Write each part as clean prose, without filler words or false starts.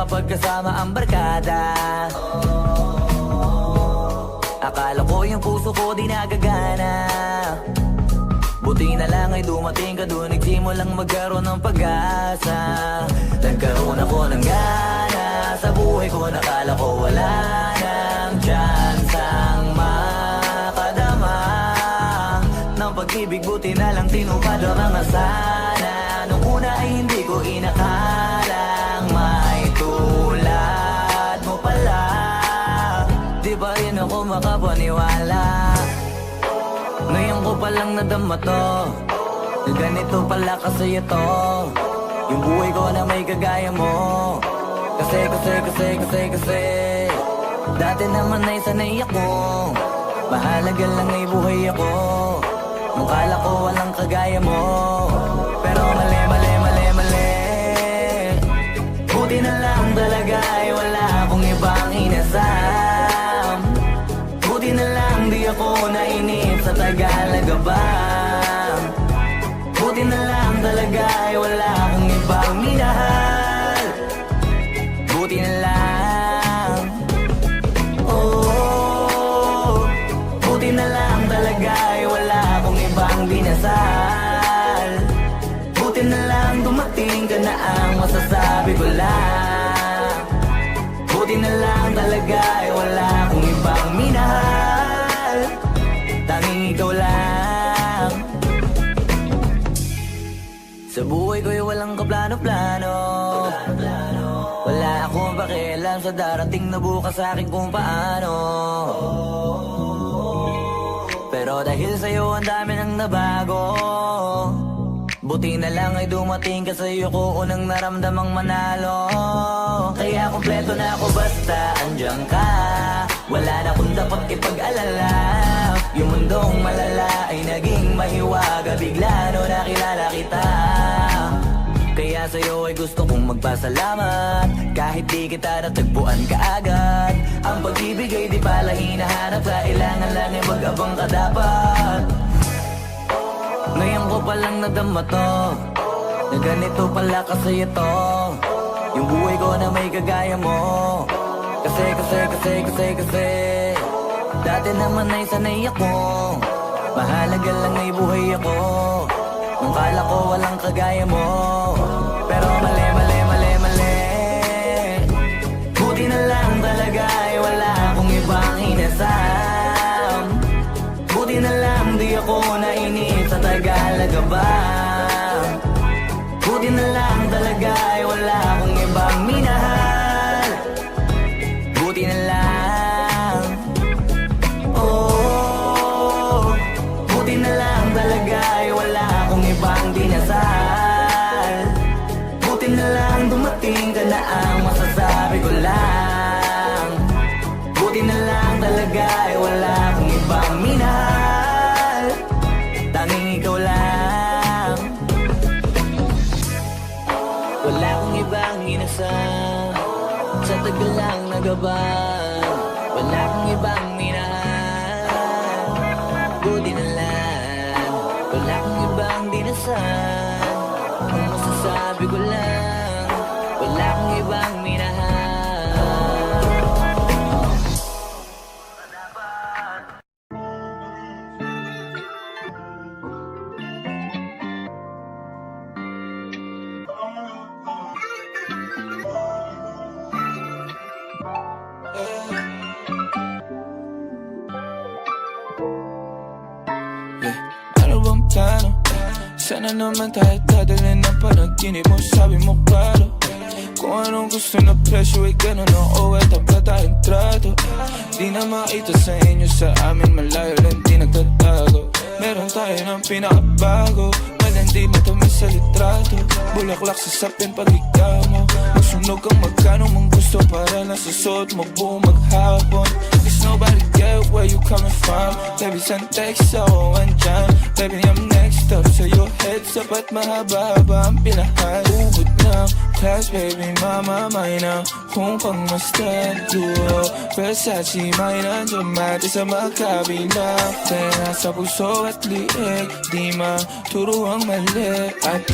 kapag kasama ang barkada. Akala ko yung puso ko di nagagana. Buti na lang ay dumating ka doon, nagsimulang magkaroon ng pag-asa. Nagkaroon ako ng gana sa buhay ko, nakala ko wala nang tsansang makadama ng pag-ibig. Buti na lang tinupad ang mga sana. Nung una ay hindi ko inakalang may tulad mo pala. Di ba rin ako makapaniwala? Ngayon ko palang nadama to, na ganito pala kasi ito, yung buhay ko na may kagaya mo. Kasi dati naman ay sanay ako, mahalaga lang ay buhay ako. Nung kala ko walang kagaya mo, pero mali. Buti na lang talaga ay wala akong ibang inasam. Buti na lang di ako nainip sa Tagalaga ba. Buti na lang talaga ay wala akong ibang minahal. Buti na lang, oh, buti na lang talaga ay wala akong ibang dinasal. Buti na lang dumating ka na ang masasabi ko lang. Buti na lang talaga ay wala akong ibang minahal. Tanging ikaw lang. Sa buhay ko'y walang kaplano-plano. Wala akong pakialam sa darating na bukas sa akin kung paano. Pero dahil sa'yo ang dami nang nabago. Buti na lang ay dumating ka, sa'yo ko unang naramdamang manalo. Kaya kompleto na ako basta andyan ka. Wala na akong dapat ipag-alala. Yung mundong malala ay naging mahiwaga bigla no nakilala kita. Kaya sa'yo ay gusto kong magpasalamat, kahit di kita natagpuan kaagad. Ang pag-ibig ay di pala hinahanap, kailangan lang ay mag-abang ka dapat. Ngayon ko palang nadama to, na ganito pala kasi ito, yung buhay ko na may kagaya mo. Kasi dati naman ay sanay ako, mahalaga lang ay buhay ako. Nung kala ko walang kagaya mo, pero mali. Buti na lang talaga ay wala akong ibang inasam. Buti na lang di ako nainip sa Tagalaga ba. Buti na lang talaga ay wala akong ibang minahal. Buti na lang, oh, buti na lang talaga ay wala akong ibang dinasal. Buti na lang dumating ka na ang masasabi ko lang. Buti na lang talaga ay wala akong ibang minahal. Tanging ikaw lang. Wala akong ibang inasal, sa tagal lang nagabang. Wala akong ibang minahal. Buti na lang, wala akong ibang dinasal. Ang masasabi ko lang, wala akong ibang minahal. Ano bang plano? Sana naman tayo dadalhin ng panaginip mo, sabi mo klaro. Kung anong gusto na presyo ay gano'n o at tapat tayong trato. Di na makita sa inyo, sa amin malayo lang di nagtatago. Meron tayo ng pinakabago, malandi matamis sa litrato. Bulaklak sa sapin pag ikaw mo, masunog kang magkano mong gusto para lang sa suot mo buong maghapon. nobody get where you coming from. Baby, send text sa andyan. Baby, I'm next up. So your heads up at mahaba-haba ang pinahan. Ubod ng class, baby, mama, na kung pangmastan duo Versace, may nandiyan mati sa magkabila. Kaya sa puso at liig, di maturo ang mali. At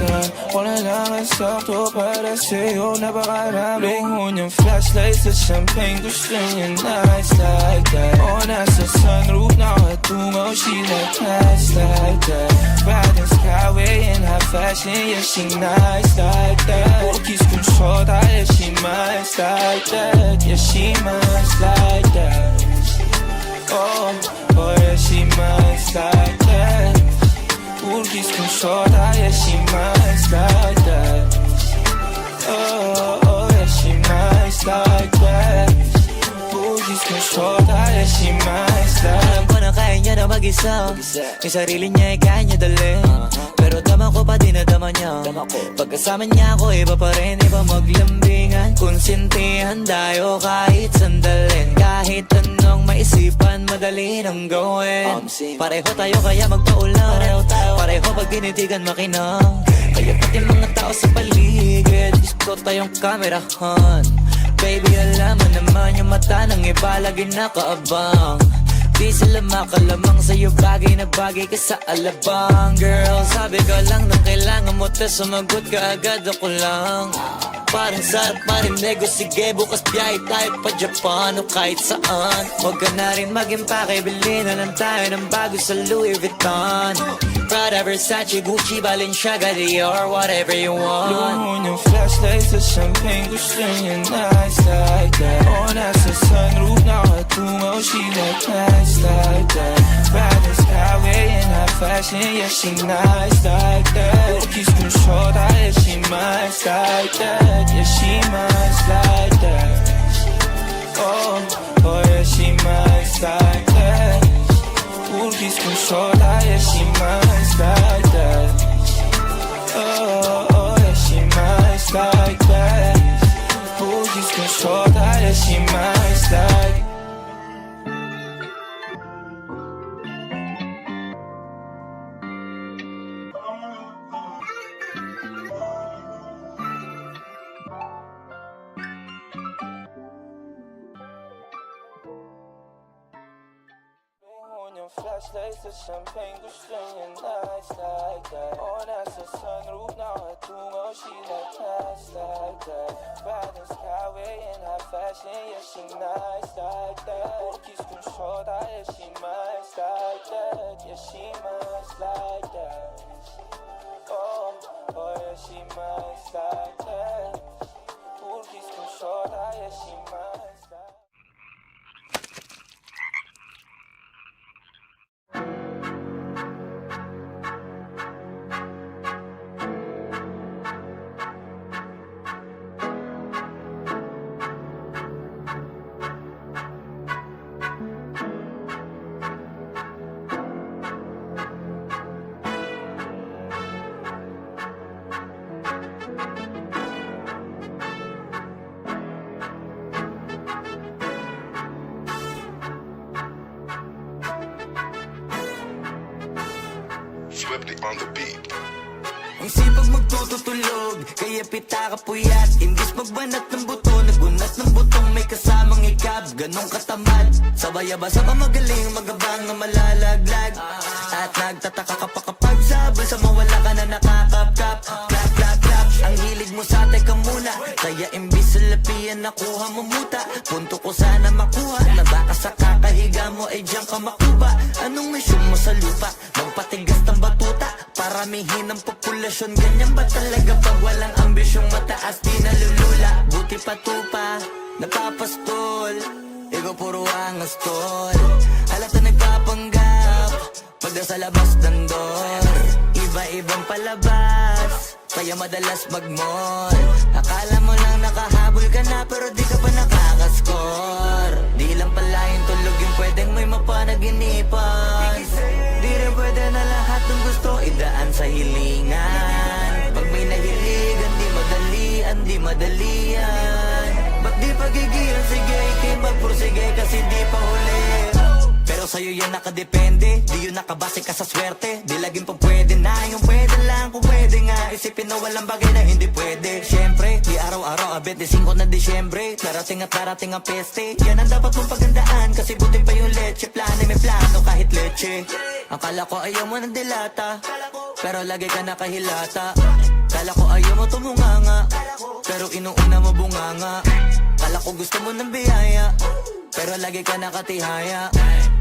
wala lang ang sakto para sa'yo. Napakaraming hunyang flashlight sa champagne. Gusto niya nice like that. O nasa sunroof, nakatungaw, she like nice like that. Riding skyway in high fashion, yeah, she nice like that. Kiss kung shota, yeah, she nice like that. Yeah, she nice like that. Oh, oh, yeah, she nice like that. Kiss kung shota, yeah, she nice like that. Oh, oh, yeah, she nice like that. Kiss kung shota, yeah, she nice like that. Alam ko na kaya niya na mag-isa. Yung sarili niya ay kaya niya dalhin. Pero dama ko pa dinadama niya. Pagkasama niya ako iba pa rin, iba maglambingan. Konsintihan tayo kahit sandalin. Kahit anong maisipan, madali nang gawin. Pareho tayo kaya magpaulang. Pareho pag tinitigan makinang. Kaya pati mga tao sa paligid, gusto tayong kamerahan. Baby, alam mo naman yung mata ng iba lagi nakaabang. Di sila makalamang sa'yo, bagay na bagay ka sa alabang. Girl, sabi ko lang nang kailangan mo ta, sumagot ka agad, ako lang. Parang sarap marinig, o sige bukas biyahe tayo pa Japan o kahit saan. Huwag ka na rin mag-impake, bilhin na lang tayo ng bago sa Louis Vuitton. Prada, Versace, Gucci, Balenciaga, Dior, whatever you want. Luhon yung flashlight sa champagne, gusto niya nice like that. O nasa sunroof, nakatungaw, she like nice like that. Riding skyway in high fashion, yeah, she nice like that. Kiss kung shota, yeah, she nice like that. Yeah, she nice like that. Oh, oh, yeah, she nice like that. Kiss kung shota, yeah, she nice like that. Oh, oh, yeah, she nice like that. Kiss kung shota, yeah, she nice like that. Flashlights sa champagne, gusto niya nice like that. O nasa sunroof, nakatungaw, she like nice like that. Riding skyway in high fashion, yeah, she nice like that. Kiss kung shota, yeah, she nice like that. Yeah, she nice like that. Oh, oh, yeah, she nice like that. Kiss kung shota, yeah, she nice like that. Swifty on the beat. Ang sipag magtututulog, kaya pita ka puyat. Imbis magbanat ng buto, nagunat ng butong may kasamang ikab. Ganong katamad, sabay-abasa pa magaling, magabang na malalaglag. At nagtataka ka pa kapag sabol sa mawala ka na nakakapkap. Clap, clap, clap, ang hilig mo sa teka muna. Kaya imbis sa lapian nakuha mo muta. Punto ko sana makuha, na baka sa kakahiga mo ay diyan ka makuba. Anong mission mo sa lupa? Magpatigas ng batuta, paramihin ang populasyon. Ganyan ba talaga pag walang ambisyong mataas? Di nalulula, buti patupa, napapastol. Ikaw puro angas tol, halata nagpapanggap pag nasa labas ng door. Iba-ibang palabas, kaya madalas mag-mall. Akala mo lang nakahabol ka na, pero di ka pa nakakascore. Di lang pala yung tulog yung pwedeng may mapanaginipan. Di rin pwede na lahat ng gusto idaan sa hilingan. Pag may nahiligan, di madalian. Ba't di pagigilan? Sige, ikay magpursige kasi di pa huli Sa'yo yan nakadepende, di yun nakabase ka sa swerte. Di laging pa pwede na, yung pwede lang kung pwede nga. Isipin na walang bagay na hindi pwede. Siyempre, di araw-araw, 25 na Disyembre. Darating at darating ang peste. Yan ang dapat mong pagandaan, kasi buti pa yung leche. Plano may plano kahit leche. Akala ko ayaw mo ng dilata, pero lagi ka nakahilata. Kala ko ayaw mo tumunganga, pero inuuna mo bunganga. Kala ko gusto mo ng biyaya, pero lagi ka nakatihaya.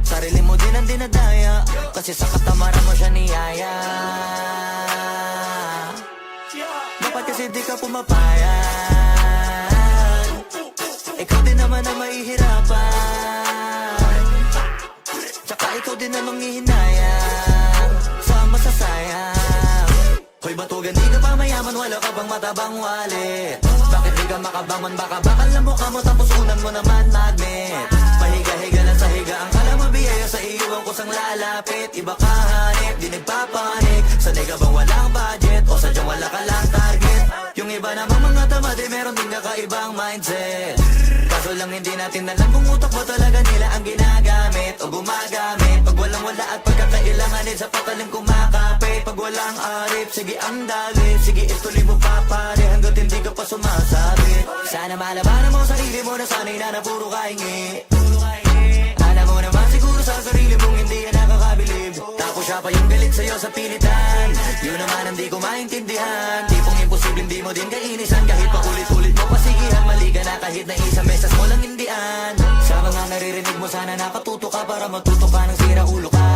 Sarili mo din ang dinadaya, kasi sa katamaran mo siya niyaya. Dapat kasi di ka pumapayag, ikaw din naman ang mahihirapan. Tsaka ikaw din ang manghihinayang sa masasayang. Hoy batugan, di ka pa mayaman, wala ka bang matabang wallet? Bakit di ka makabangon, baka bakal na mukha mo tapos unan mo naman magnet. Pahiga-higa lang sa higa, ang kala mabiyaya sa iyo ang kusang lalapit. Iba ka hanip, di nagpapanik. Sanay ka bang walang budget o sadyang wala ka lang target? Yung iba namang mga tamad eh meron din kakaibang mindset. Kaso lang hindi natin alam kung utak mo talaga nila ang ginagamit o gumagamit. Pag walang wala at pagkakailanganin sa patalim kumakapit. Pag walang arip, sige ang dali, sige ituloy mo pa pare hanggat hindi ka pa sumasabit. Sana malabanan mo sarili mo na sanay na puro kahingi. Alam mo naman siguro sa sarili mong hindi yan nakakabilib. Tapos siya pa yung galit sa'yo sa pilitan. Yun naman ang di ko maintindihan. Tipong imposible hindi mo din kainisan. Kahit pa ulit-ulit mo pasigihan, mali ka na kahit na isang mesas mo lang hindian. Sa mga naririnig mo sana nakatuto ka para matuto ka ng sira ulo ka.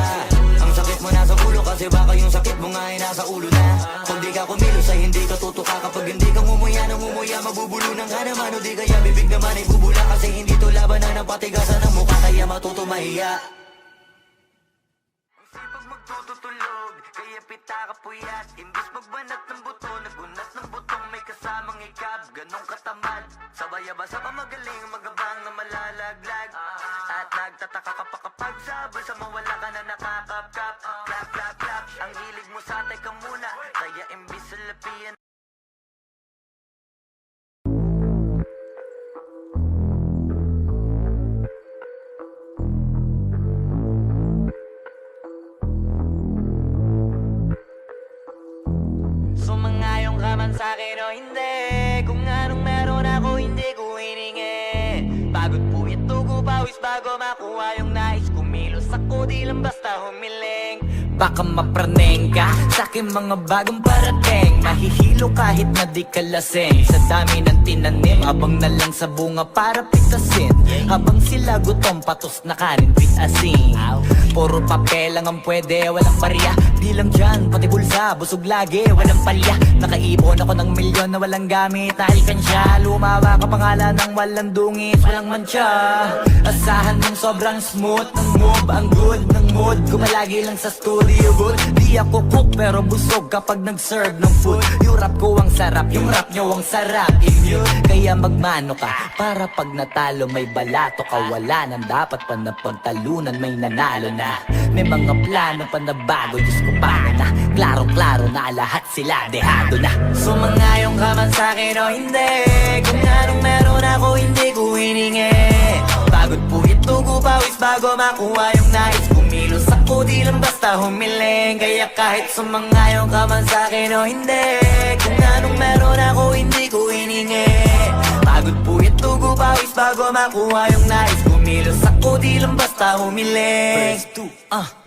Ang sakit mo nasa ulo kasi baka yung sakit mo nga ay nasa ulo na. Kung di ka kumilos ay hindi ka tutuka. Kapag hindi ka ngumuya ng ngumuya, mabubulunan ka naman. O di kaya bibig naman ay bubula. Kasi hindi to labanan ng patigasan ng mukha, kaya matuto mahiya. Ang sipag magtututulog, kaya pita ka puyat. Imbis magbanat ng buto, nagunat ng butong may kasamang ikab. Ganong katamad, sabay-abasa pa magaling, magabang na malalaglag. At nagtataka ka pa kapag sabay sa mawala ka na nakakapkap. Clap, clap, clap, ang hilig mo sa teka muna, kaya imbis sa lapian. Sumangayong ka man sa'kin o hindi, kung anong meron ako hindi ko hiningi. Pagod po ito ko pawis bago makuha yung nais. Kumilos ako di lang basta humiling. Baka mapraneng ka sa aking mga bagong parating. Mahihilo kahit na di ka lasing. Sa dami ng tinanim, habang na lang sa bunga para pitasin. Habang sila gutom, patos na kanin, pitasin. Puro papel lang ang pwede, walang barya. Di lang dyan, pati bulsa, busog lagi, walang palya. Nakaipon ako ng milyon na walang gamit. Alkansya, lumawa ka pangalan ng walang dungis, walang mancha. Asahan mong sobrang smooth ng move, ang good ng mood. Gumalagi lang sa studio booth. Di ako cook pero busog kapag nag-serve ng food. Yung rap ko ang sarap, yung rap nyo ang sarap. Immune, kaya magmano ka para pag natalo may balato ka. Wala nang dapat pa na pagtalunan, may nanalo na. May mga plano pa na bago, Diyos ko paano na. Klarong-klaro na lahat sila dehado na. Sumangayong ka man sa'kin o hindi, kung anong meron ako hindi ko hiningi. Pagod po ito ko pawis bago makuha yung nais. Kumilos ako di lang basta humiling. Kaya kahit sumangayong ka man sa'kin o hindi, kung anong meron ako hindi ko hiningi. Pagod po ito ko pawis bago makuha yung nais. Kumilos ako di lang basta humiling.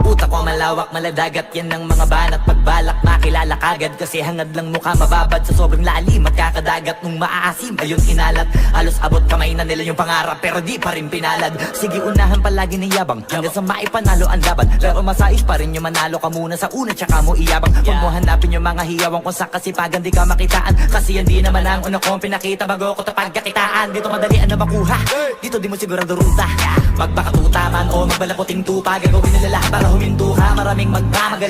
Utak ko malawak, maladagat, yan ang mga banat. Pagbalak makilala kagad, kasi hangad lang mukha mababad. Sa sobrang lalim at kakadagat nung maaasim ayun inalat. Halos abot kamay na nila yung pangarap, pero di pa rin pinalad. Sige unahan palagi ng yabang, hanggang sa maipanalo ang laban. Pero masais pa rin yung manalo ka muna sa una, tsaka mo iyabang. Huwag mo hanapin yung mga hiyawang kung sa kasipagan di ka makitaan. Kasi yan di naman ang una kong pinakita bago ko tapagkakitaan. Dito madalian na makuha, dito di mo sigurado ruta. Magpakatuta man o magbalaputing tupa, gagawin nila lahat para huminto ka. Maraming magmamagal